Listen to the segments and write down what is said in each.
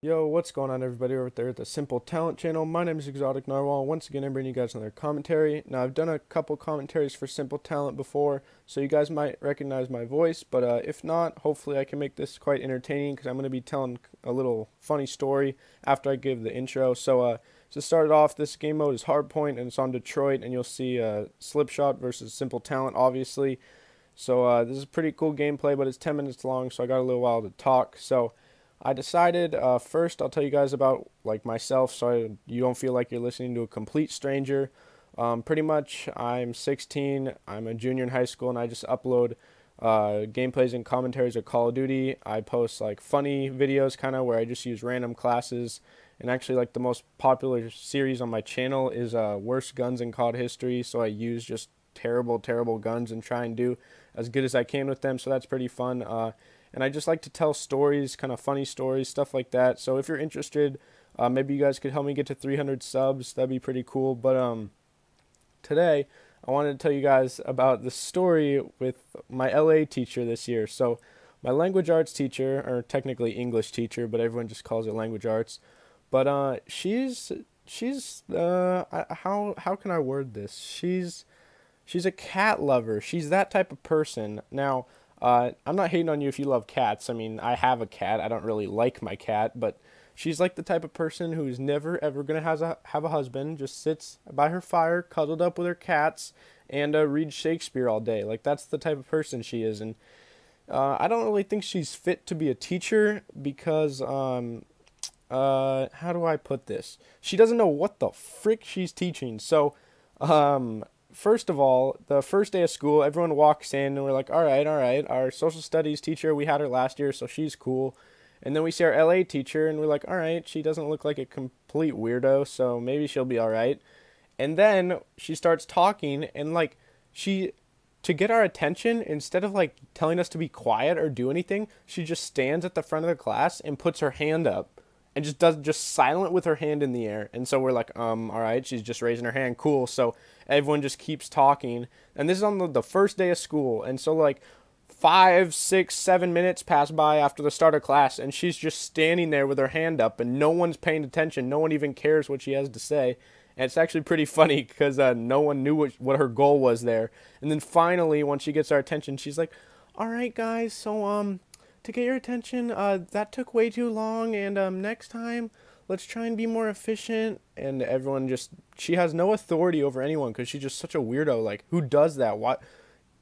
Yo, what's going on, everybody over there at the Simple Talent channel? My name is Exotic Narwhal. Once again, I'm bringing you guys another commentary. Now, I've done a couple commentaries for Simple Talent before, so you guys might recognize my voice, but if not, hopefully I can make this quite entertaining because I'm going to be telling a little funny story after I give the intro. So, to start it off, this game mode is Hardpoint, and it's on Detroit, and you'll see SlipShot versus Simple Talent, obviously. So, this is pretty cool gameplay, but it's 10 minutes long, so I got a little while to talk. So, I decided first I'll tell you guys about like myself so you don't feel like you're listening to a complete stranger. Pretty much I'm 16, I'm a junior in high school, and I just upload gameplays and commentaries of Call of Duty. I post like funny videos kind of where I just use random classes, and actually like the most popular series on my channel is Worst Guns in COD History, so I use just terrible guns and try and do as good as I can with them, so that's pretty fun. And I just like to tell stories, kind of funny stories, stuff like that. So if you're interested, maybe you guys could help me get to 300 subs. That'd be pretty cool. But today, I wanted to tell you guys about the story with my LA teacher this year. So my language arts teacher, or technically English teacher, but everyone just calls it language arts. But how can I word this? She's a cat lover. She's that type of person. Now, I'm not hating on you if you love cats. I mean, I have a cat. I don't really like my cat, but she's like the type of person who's never ever gonna have a husband. Just sits by her fire, cuddled up with her cats, and reads Shakespeare all day. Like that's the type of person she is, and I don't really think she's fit to be a teacher because how do I put this? She doesn't know what the frick she's teaching. So first of all, the first day of school, everyone walks in and we're like, all right, our social studies teacher, we had her last year, so she's cool. And then we see our LA teacher and we're like, all right, she doesn't look like a complete weirdo, so maybe she'll be all right. And then she starts talking and like to get our attention, instead of like telling us to be quiet or do anything, she just stands at the front of the class and puts her hand up and just silent with her hand in the air. And so we're like, all right, she's just raising her hand, cool. So everyone just keeps talking, and this is on the first day of school. And so like 5, 6, 7 minutes pass by after the start of class, and she's just standing there with her hand up, and no one's paying attention. No one even cares what she has to say. And it's actually pretty funny because no one knew what her goal was there. And then finally, once she gets our attention, she's like, all right, guys, so to get your attention, that took way too long, and next time, let's try and be more efficient. And everyone just, she has no authority over anyone because she's just such a weirdo. Like, who does that? What?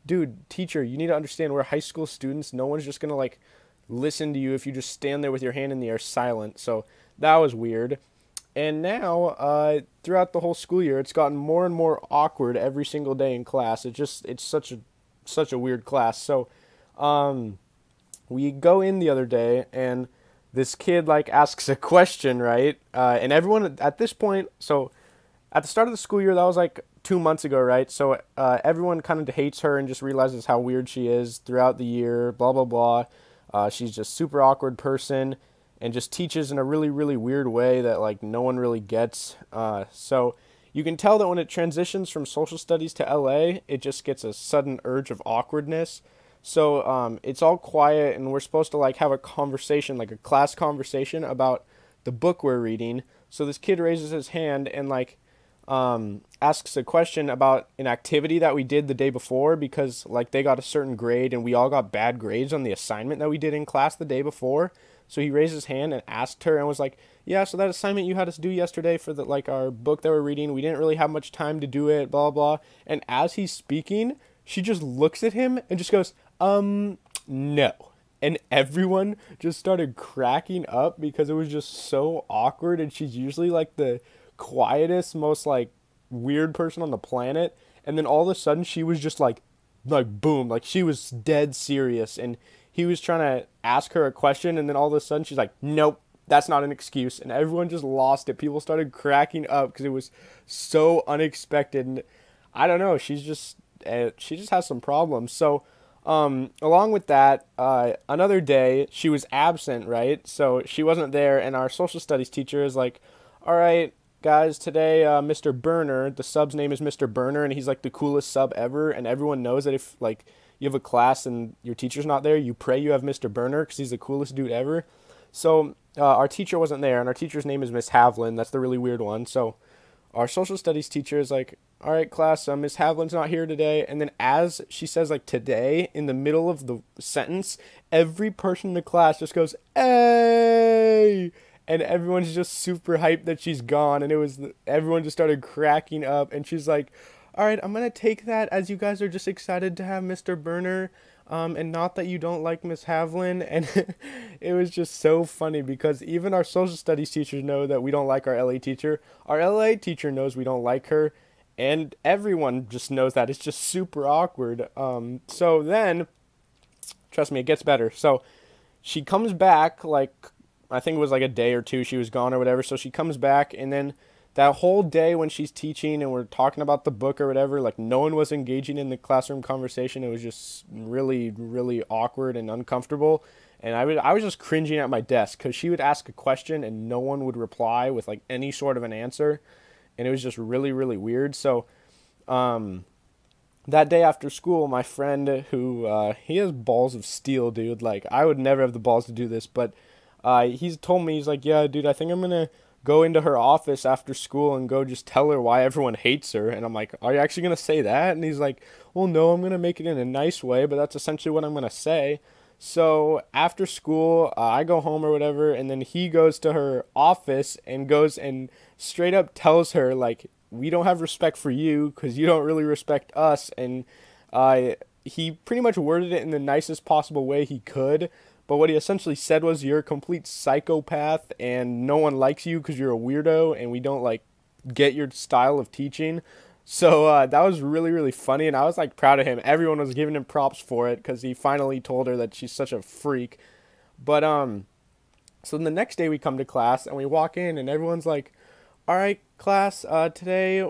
Dude, teacher, you need to understand, we're high school students. No one's just gonna like listen to you if you just stand there with your hand in the air silent. So that was weird. And now, throughout the whole school year, it's gotten more and more awkward every single day in class. It's such a weird class. So, we go in the other day, and this kid like asks a question, right? And everyone at this point, so at the start of the school year, that was like 2 months ago, right? So everyone kind of hates her and just realizes how weird she is throughout the year, blah blah blah. She's just super awkward person and just teaches in a really weird way that like no one really gets. So you can tell that when it transitions from social studies to LA, it just gets a sudden urge of awkwardness. So it's all quiet, and we're supposed to like have a conversation, like a class conversation about the book we're reading. So this kid raises his hand and like asks a question about an activity that we did the day before, because like they got a certain grade and we all got bad grades on the assignment that we did in class the day before. So he raised his hand and asked her and was like, yeah, so that assignment you had us do yesterday for the like our book that we're reading, we didn't really have much time to do it, blah blah. And as he's speaking, she just looks at him and just goes, no. And everyone just started cracking up because it was just so awkward, and she's usually like the quietest, most like weird person on the planet. And then all of a sudden she was just like boom, like she was dead serious, and he was trying to ask her a question, and then all of a sudden she's like, nope, that's not an excuse. And everyone just lost it. People started cracking up because it was so unexpected. And I don't know, she just has some problems. So along with that, another day she was absent, right? So she wasn't there, and our social studies teacher is like, all right, guys, today Mr. Burner, the sub's name is Mr. Burner, and he's like the coolest sub ever, and everyone knows that if like you have a class and your teacher's not there, you pray you have Mr. Burner because he's the coolest dude ever. So our teacher wasn't there, and our teacher's name is Miss Havlin. That's the really weird one. So our social studies teacher is like, all right, class, Miss Havlin's not here today. And then as she says, like, today, in the middle of the sentence, every person in the class just goes, hey! And everyone's just super hyped that she's gone. And everyone just started cracking up. And she's like, all right, I'm going to take that as you guys are just excited to have Mr. Burner. And not that you don't like Miss Havlin. And it was just so funny because even our social studies teachers know that we don't like our LA teacher. Our LA teacher knows we don't like her. And everyone just knows that. It's just super awkward. So then, trust me, it gets better. So she comes back, like, I think it was like a day or two she was gone or whatever. So she comes back, and then that whole day when she's teaching and we're talking about the book or whatever, like, no one was engaging in the classroom conversation. It was just really, really awkward and uncomfortable. And I was just cringing at my desk because she would ask a question and no one would reply with, like, any sort of an answer. And it was just really, really weird. So that day after school, my friend who, he has balls of steel, dude. Like, I would never have the balls to do this. But he's told me, he's like, yeah, dude, I think I'm going to go into her office after school and go just tell her why everyone hates her. And I'm like, are you actually going to say that? And he's like, well, no, I'm going to make it in a nice way. But that's essentially what I'm going to say. So after school, I go home or whatever, and then he goes to her office and goes and straight up tells her, like, we don't have respect for you because you don't really respect us. And he pretty much worded it in the nicest possible way he could. But what he essentially said was, you're a complete psychopath and no one likes you because you're a weirdo and we don't, like, get your style of teaching. So that was really, really funny, and I was, like, proud of him. Everyone was giving him props for it because he finally told her that she's such a freak. But so then the next day we come to class and we walk in and everyone's like, all right, class, today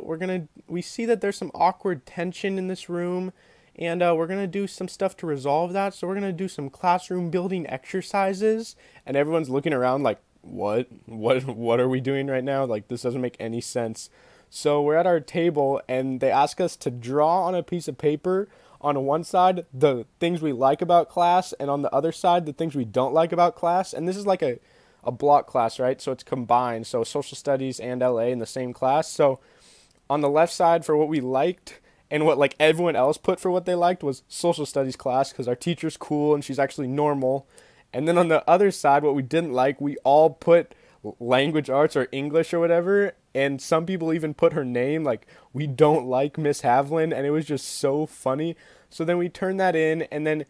we see that there's some awkward tension in this room, and we're gonna do some stuff to resolve that. So we're gonna do some classroom building exercises, and everyone's looking around like, what are we doing right now? Like, this doesn't make any sense. So we're at our table and they ask us to draw on a piece of paper on one side the things we like about class and on the other side the things we don't like about class. And this is like a block class, right? So it's combined. So social studies and LA in the same class. So on the left side for what we liked and what, like, everyone else put for what they liked was social studies class because our teacher's cool and she's actually normal. And then on the other side, what we didn't like, we all put language arts or English or whatever, and some people even put her name, like, we don't like Miss Havlin, and it was just so funny. So then we turned that in, and then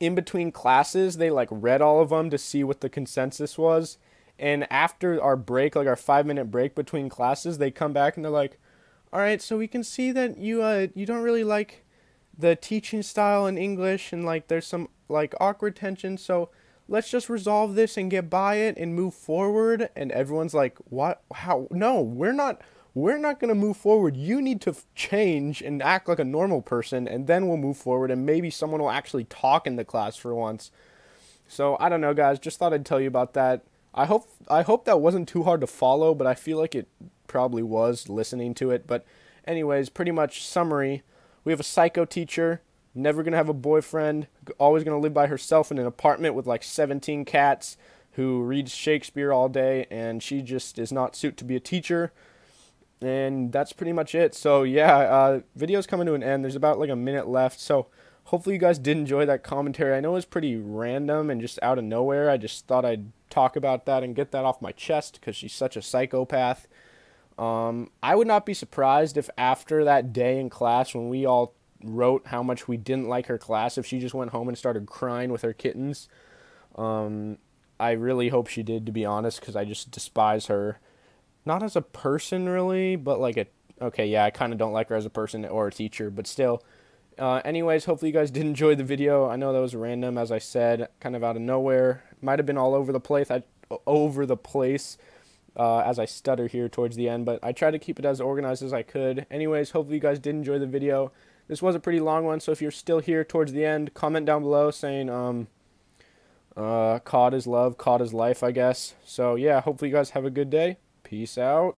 in between classes, they, like, read all of them to see what the consensus was, and after our break, like our 5-minute break between classes, they come back and they're like, all right, so we can see that you don't really like the teaching style in English, and, like, there's some, like, awkward tension, so let's just resolve this and get by it and move forward. And everyone's like, what? How? No, we're not going to move forward. You need to change and act like a normal person, and then we'll move forward, and maybe someone will actually talk in the class for once. So I don't know, guys, just thought I'd tell you about that. I hope that wasn't too hard to follow, but I feel like it probably was listening to it. But anyways, pretty much summary, we have a psycho teacher, never going to have a boyfriend, always going to live by herself in an apartment with like 17 cats, who reads Shakespeare all day, and she just is not suited to be a teacher. And that's pretty much it. So yeah, video's coming to an end. There's about like a minute left. So hopefully you guys did enjoy that commentary. I know it was pretty random and just out of nowhere. I just thought I'd talk about that and get that off my chest because she's such a psychopath. I would not be surprised if after that day in class when we all wrote how much we didn't like her class, if she just went home and started crying with her kittens. I really hope she did, to be honest, because I just despise her. Not as a person, really, but like okay, yeah, I kind of don't like her as a person or a teacher, but still. Anyways, hopefully you guys did enjoy the video. I know that was random, as I said, kind of out of nowhere. Might have been all over the place. As I stutter here towards the end, but I tried to keep it as organized as I could. Anyways, hopefully you guys did enjoy the video. This was a pretty long one, so if you're still here towards the end, comment down below saying, COD is love, COD is life, I guess. So yeah, hopefully you guys have a good day. Peace out.